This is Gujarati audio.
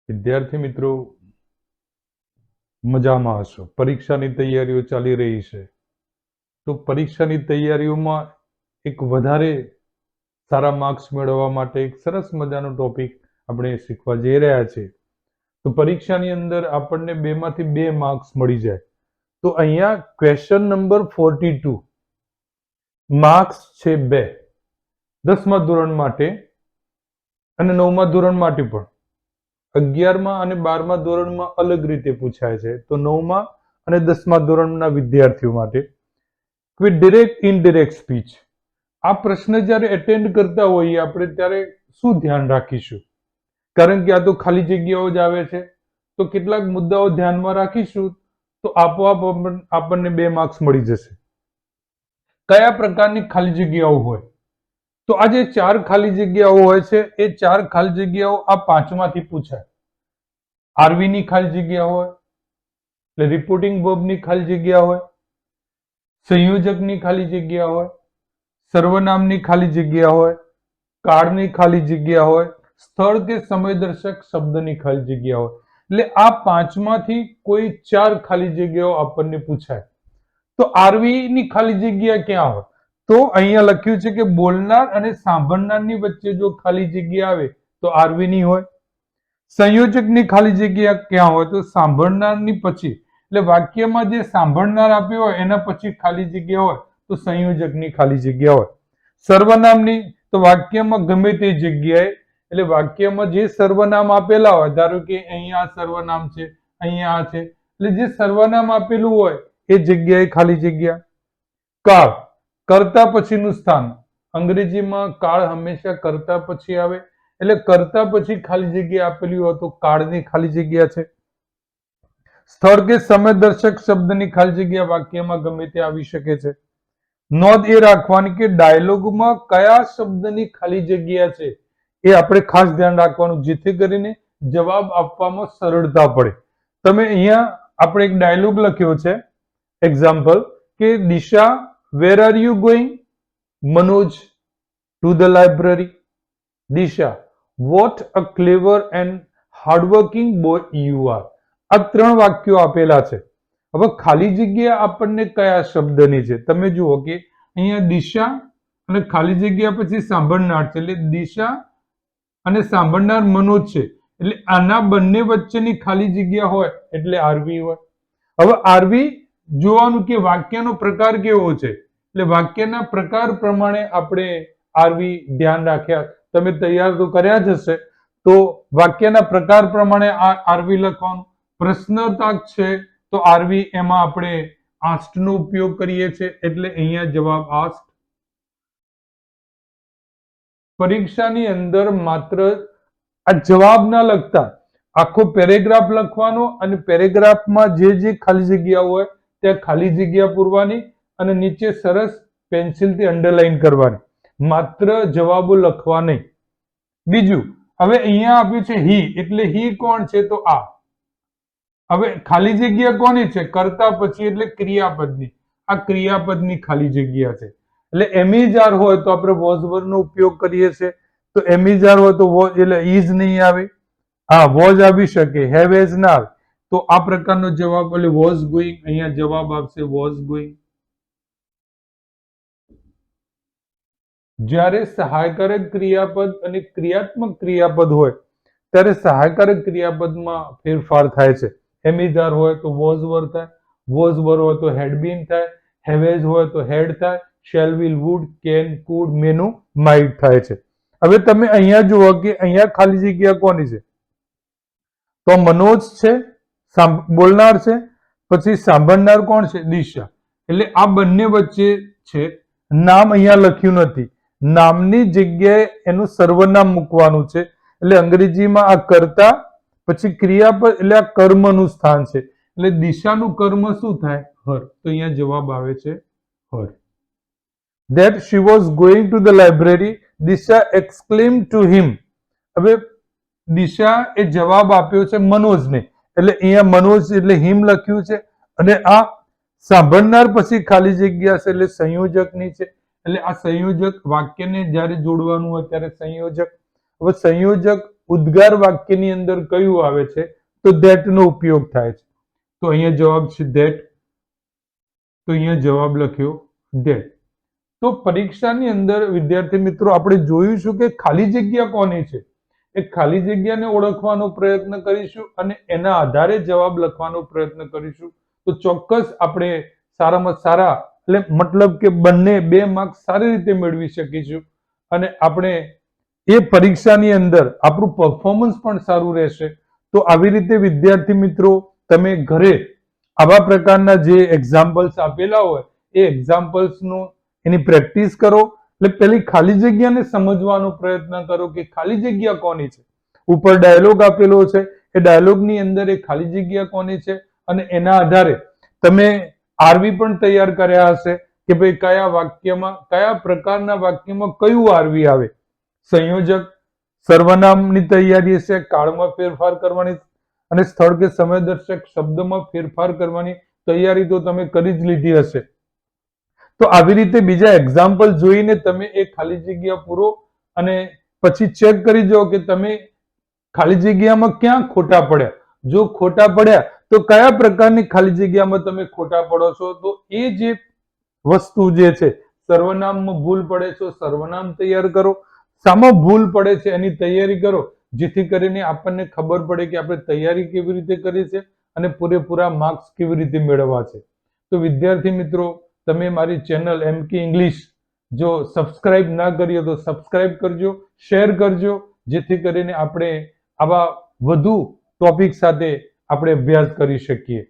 વિદ્યાર્થી મિત્રો મજામાં હશો. પરીક્ષાની તૈયારીઓ ચાલી રહી છે. તો પરીક્ષાની તૈયારીઓમાં એક વધારે સારા માર્ક્સ મેળવવા માટે એક સરસ મજાનો ટોપિક આપણે શીખવા જઈ રહ્યા છીએ. તો પરીક્ષાની અંદર આપણને 2 માંથી 2 માર્ક્સ મળી જાય. તો અહીંયા ક્વેશ્ચન નંબર 42 માર્ક્સ છે 2 10મા ધોરણ માટે અને 9મા ધોરણ માટે પણ. 11મા અને 12મા ધોરણમાં અલગ રીતે પૂછાય છે. તો 9મા અને 10મા ધોરણના વિદ્યાર્થીઓ માટે કોઈ ડિરેક્ટ ઇનડિરેક્ટ સ્પીચ. આ પ્રશ્ન જ્યારે એટેન્ડ કરતા હોઈએ આપણે ત્યારે શું ધ્યાન રાખીશું? કારણ કે આ તો ખાલી જગ્યાઓ જ આવે છે. તો કેટલાક મુદ્દાઓ ધ્યાનમાં રાખીશું તો આપોઆપ આપણને 2 માર્ક્સ મળી જશે. કયા પ્રકારની ખાલી જગ્યાઓ હોય? તો આ જે 4 ખાલી જગ્યાઓ હોય છે એ 4 ખાલી જગ્યાઓ આ 5માંથી પૂછાય. આરવીની ખાલી જગ્યા હોય, એટલે રિપોર્ટિંગ વર્બની ખાલી જગ્યા હોય, સંયોજકની ખાલી જગ્યા હોય, સર્વનામની ખાલી જગ્યા હોય, કાળની ખાલી જગ્યા હોય, સ્થળ કે સમયદર્શક શબ્દની ખાલી જગ્યા હોય. એટલે આ 5માંથી કોઈ 4 ખાલી જગ્યાઓ આપણને પૂછાય. તો આરવીની ખાલી જગ્યા ક્યાં હોય? તો અહીંયા લખ્યું છે કે બોલનાર અને સાંભળનારની વચ્ચે જો ખાલી જગ્યા આવે તો આરવીની હોય. સંયોજકની ખાલી જગ્યા ક્યાં હોય? તો સાંભળનારની પછી, એટલે વાક્યમાં જે સાંભળનાર આપ્યો હોય એના પછી ખાલી જગ્યા હોય તો સંયોજકની ખાલી જગ્યા હોય. સર્વનામની તો વાક્યમાં ગમે તે જગ્યાએ, એટલે વાક્યમાં જે સર્વનામ આપેલા હોય, ધારો કે અહીંયા સર્વનામ છે, અહીંયા આ છે, એટલે જે સર્વનામ આપેલું હોય એ જગ્યાએ ખાલી જગ્યા. કાળ, કરતા પછીનું સ્થાન. અંગ્રેજીમાં કાળ હંમેશા કરતા પછી આવે, એટલે કરતા પછી ખાલી જગ્યા આપેલી હોય તો કાળની ખાલી જગ્યા છે. સ્થળ કે સમયદર્શક શબ્દની ખાલી જગ્યા વાક્યમાં ગમે તે આવી શકે છે. નોંધ એ રાખવાની કે ડાયલોગમાં કયા શબ્દની ખાલી જગ્યા છે એ આપણે ખાસ ધ્યાન રાખવાનું, જેથી કરીને જવાબ આપવામાં સરળતા પડે. તમે અહીંયા આપણે એક ડાયલોગ લખ્યો છે, એક્ઝામ્પલ, કે દિશા, where are you going? Manoj, to the library. Disha, what a clever and hardworking boy you are. આ 3 વાક્યો આપેલા છે. હવે ખાલી જગ્યા આપણને કયા શબ્દની છે? તમે જુઓ કે અહીંયા દિશા અને ખાલી જગ્યા પછી સાંભળનાર છે, એટલે દિશા અને સાંભળનાર મનોજ છે, એટલે આના બંને વચ્ચેની ખાલી જગ્યા હોય એટલે આરવી હોય. હવે આરવી જોવાનું કે વાક્યનો પ્રકાર કેવો છે, એટલે વાક્યના પ્રકાર પ્રમાણે આપણે આરવી ધ્યાન રાખ્યા. તમે તૈયાર તો કર્યા જ હશે. તો વાક્યના પ્રકાર પ્રમાણે આરવી લખવાનું. પ્રશ્નાર્થક છે તો આરવી એમાં આપણે આસ્ટ નો ઉપયોગ કરીએ છીએ, એટલે અહીંયા જવાબ આસ્ટ. પરીક્ષાની અંદર માત્ર આ જવાબ ના લખતા આખો પેરેગ્રાફ લખવાનો અને પેરેગ્રાફમાં જે ખાલી જગ્યા હોય ત્યાં ખાલી જગ્યા પૂરવાની અને નીચે સરસ પેન્સિલથી અંડરલાઈન કરવાની. માત્ર જવાબો લખવા નહીં. બીજું, હવે અહીંયા આપ્યું છે હી, એટલે હી કોણ છે? તો આ. હવે ખાલી જગ્યા કોની છે? કરતા પછી, એટલે ક્રિયાપદની. આ ક્રિયાપદની ખાલી જગ્યા છે. એટલે એમિજાર હોય તો આપણે વોઝ વર્બનો ઉપયોગ કરીએ છીએ. તો એમિજાર હોય તો વોઝ, એટલે ઇઝ નહીં આવે. હા, વોઝ આવી શકે, હેવ હેઝ ના આવે. તો આ પ્રકારનો જવાબ, એટલે વોઝ ગોઈંગ, અહીંયા જવાબ આવશે વોઝ ગોઈંગ. જ્યારે સહાયકારક ક્રિયાપદ અને ક્રિયાત્મક ક્રિયાપદ હોય ત્યારે સહાયકારક ક્રિયાપદમાં ફેરફાર થાય છે. એમિજાર હોય તો વોઝ વર થાય, વોઝ વર હોય તો હેડ બીન થાય, હેવેઝ હોય તો હેડ થાય, shall will would can could મેનું માઇટ થાય છે. હવે તમે અહીંયા જુઓ કે અહીંયા ખાલી જગ્યા કોની છે? તો મનોજ છે, બોલનાર છે, પછી સાંભળનાર કોણ છે? દિશા. એટલે આ બંને વચ્ચે છે. નામ અહીંયા લખ્યું નથી. નામની જગ્યાએ એનું સર્વનામ મૂકવાનું છે. એટલે અંગ્રેજીમાં આ કરતા પછી ક્રિયાપદ, એટલે આ કર્મનું સ્થાન છે. એટલે દિશાનું કર્મ શું થાય? હર. તો અહીંયા જવાબ આવે છે હર. That she was going to the library, Disha exclaimed to him. હવે દિશા એ જવાબ આપ્યો છે મનોજને, એટલે અહીંયા મનોજ એટલે હિમ લખ્યું છે. અને આ સાંભળનાર પછી ખાલી જગ્યા છે એટલે સંયોજકની છે. એટલે આ સંયોજક વાક્યને જ્યારે જોડવાનું હોય ત્યારે સંયોજક. હવે સંયોજક ઉદ્ગાર વાક્યની અંદર કયું આવે છે? તો that નો ઉપયોગ થાય છે. તો અહીંયા જવાબ છે that. તો અહીંયા જવાબ લખ્યો that. તો પરીક્ષાની અંદર વિદ્યાર્થી મિત્રો આપણે જોઈશું કે ખાલી જગ્યા કોની છે. એ ખાલી જગ્યાને ઓળખવાનો પ્રયત્ન કરીશું અને એના આધારે જવાબ લખવાનો પ્રયત્ન કરીશું. તો ચોક્કસ આપણે સારામાં સારા એટલે મતલબ કે બંને 2 માર્ક્સ સારી રીતે મેળવી શકીશું અને આપણે એ પરીક્ષાની અંદર આપણું પરફોર્મન્સ પણ સારું રહેશે. તો આવી રીતે વિદ્યાર્થી મિત્રો તમે ઘરે આવા પ્રકારના જે એક્ઝામ્પલ્સ આપેલા હોય એ એક્ઝામ્પલ્સનું એની પ્રેક્ટિસ કરો. એટલે પેલી ખાલી જગ્યાને સમજવાનો પ્રયત્ન કરો કે ખાલી જગ્યા કોની છે. ઉપર ડાયલોગ આપેલો છે, એ ડાયલોગની અંદર એ ખાલી જગ્યા કોની છે અને એના આધારે તમે આરવી પણ તૈયાર કર્યા હશે કે ભાઈ કયા વાક્યમાં કયા પ્રકારના વાક્યમાં કયું આરવી આવે. સંયોજક, સર્વનામની તૈયારી હશે, કાળમાં ફેરફાર કરવાની અને સ્થળ કે સમયદર્શક શબ્દમાં ફેરફાર કરવાની તૈયારી તો તમે કરી જ લીધી હશે. તો આવી રીતે બીજા એક્ઝામ્પલ જોઈને તમે એ ખાલી જગ્યા પૂરો અને પછી ચેક કરી જાઓ કે તમે ખાલી જગ્યામાં ક્યાં ખોટા પડ્યા. જો ખોટા પડ્યા તો કયા પ્રકારની ખાલી જગ્યામાં તમે ખોટા પડો છો. તો એ જે વસ્તુ જે છે સર્વનામમાં ભૂલ પડે છે, સર્વનામ તૈયાર કરો. શામાં ભૂલ પડે છે એની તૈયારી કરો, જેથી કરીને આપણને ખબર પડે કે આપણે તૈયારી કેવી રીતે કરી છે અને પૂરેપૂરા માર્ક્સ કેવી રીતે મેળવવા છે. તો વિદ્યાર્થી મિત્રો તમે મારી ચેનલ MK ઇંગ્લિશ જો સબસ્ક્રાઇબ ના કરી હોય તો સબસ્ક્રાઇબ કરજો, શેર કરજો, જેથી કરીને આપણે આવા વધુ ટોપિક સાથે આપણે અભ્યાસ કરી શકીએ.